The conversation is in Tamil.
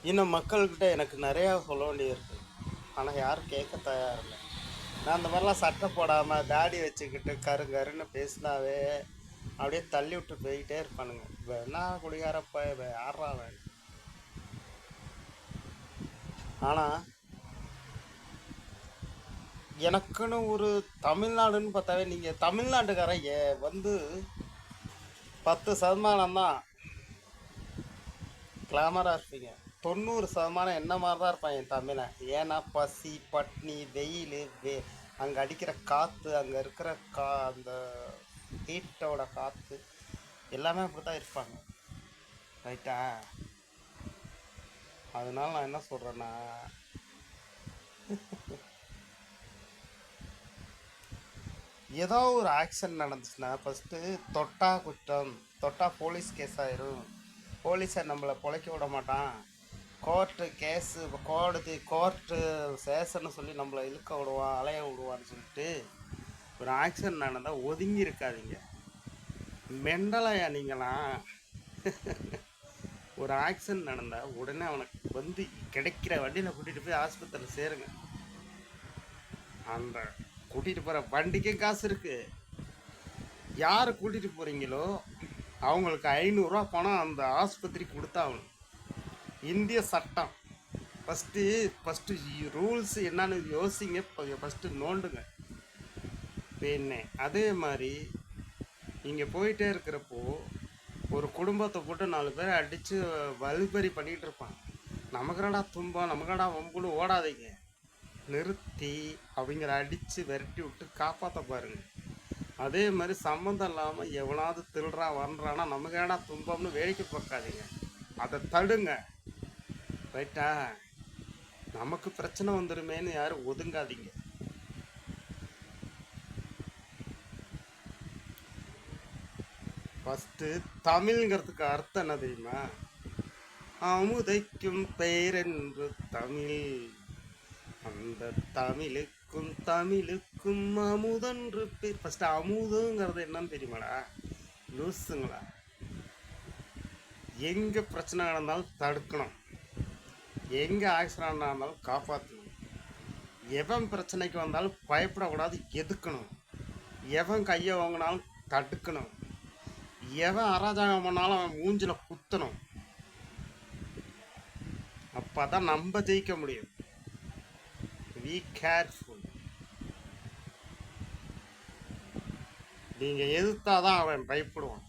இன்னும் மக்கள்கிட்ட எனக்கு நிறையா சொல்ல வேண்டியிருக்கு. ஆனால் யாரும் கேட்க தயாரில்லை. நான் அந்த மாதிரிலாம் சட்டை போடாமல் தாடி வச்சுக்கிட்டு கருன்னு பேசினாவே அப்படியே தள்ளி விட்டு போய்கிட்டே இருப்பானுங்க. வேணா குடிகாரப்ப யாரா வேணும். ஆனால் எனக்குன்னு ஒரு தமிழ்நாடுன்னு பார்த்தாவே நீங்கள் தமிழ்நாட்டுக்காரன் வந்து 10% தான் கிளாமராக இருப்பீங்க. 90% என்ன மாதிரி தான் இருப்பான் என் தமிழன். ஏன்னா பசி பட்னி வெயில் அங்கே அடிக்கிற காற்று அங்கே இருக்கிற அந்த ஹீட்டோட காற்று எல்லாமே அப்படி தான் இருப்பாங்க. ரைட்டா? அதனால நான் என்ன சொல்கிறேன்னா, ஏதோ ஒரு ஆக்ஷன் நடந்துச்சுன்னா ஃபஸ்ட்டு தொட்டா குற்றம், தொட்டா போலீஸ் கேஸ் ஆயிரும், போலீஸை நம்மளை பொழைக்க விட மாட்டான், கோர்ட்டு கேஸு கோர்ட்டு சேஷன்னு சொல்லி நம்மளை இழுக்க விடுவான் அலைய விடுவான்னு சொல்லிட்டு ஒரு ஆக்ஷன் நடந்தால் ஒதுங்கி இருக்காதீங்க. மெண்டலையா நீங்களாம்? ஒரு ஆக்சிடென்ட் நடந்தால் உடனே அவனுக்கு வந்து கிடைக்கிற வண்டியில் கூட்டிகிட்டு போய் ஆஸ்பத்திரியில் சேருங்க. அந்த கூட்டிகிட்டு போகிற வண்டிக்கும் காசு இருக்குது. யார் கூட்டிகிட்டு போகிறீங்களோ அவங்களுக்கு 500 பணம் அந்த ஆஸ்பத்திரிக்கு கொடுத்தாகணும். இந்திய சட்டம். ஃபஸ்ட்டு ரூல்ஸ் என்னன்னு யோசிங்க, ஃபஸ்ட்டு நோண்டுங்க. என்ன அதே மாதிரி இங்கே போயிட்டே இருக்கிறப்போ ஒரு குடும்பத்தை போட்டு 4 பேரை அடித்து வழிபறி பண்ணிகிட்டு இருப்பான். நமக்குறடா துன்பம், நமக்குறடா வம்புன்னு ஓடாதீங்க. நிறுத்தி அவங்கள அடித்து விரட்டி விட்டு காப்பாற்ற பாருங்க. அதே மாதிரி சம்மந்தம் இல்லாமல் எவனாவது திருடுறான் வர்றான்னா நமக்குறடா துன்பம்னு வேடிக்கை பார்க்காதீங்க. அதை தடுங்க. ரைட்டா? நமக்கு பிரச்சனை வந்துடுமேன்னு யாரும் ஒதுங்காதீங்க. ஃபஸ்ட்டு தமிழ்ங்கிறதுக்கு அர்த்தம் என்ன தெரியுமா? அமுதைக்கும் பெயரென்று தமிழ், அந்த தமிழுக்கும் அமுதன்று பேர். ஃபஸ்ட்டு அமுதங்கிறது என்னன்னு தெரியுமாடா? லூசுங்களா? எங்கே பிரச்சனை நடந்தாலும் தடுக்கணும், எங்கே ஆக்சிடென்ட் நடந்தாலும் காப்பாற்றணும், எவன் பிரச்சனைக்கு வந்தாலும் பயப்படக்கூடாது, எதுக்கணும், எவன் கையை வாங்கினாலும் தடுக்கணும், எவன் அராஜகம் பண்ணாலும் அவன் மூஞ்சில் குத்தணும். அப்போ தான் நம்ம ஜெயிக்க முடியும். Be careful. நீங்கள் எதிர்த்தாதான் அவன் பயப்படுவான்.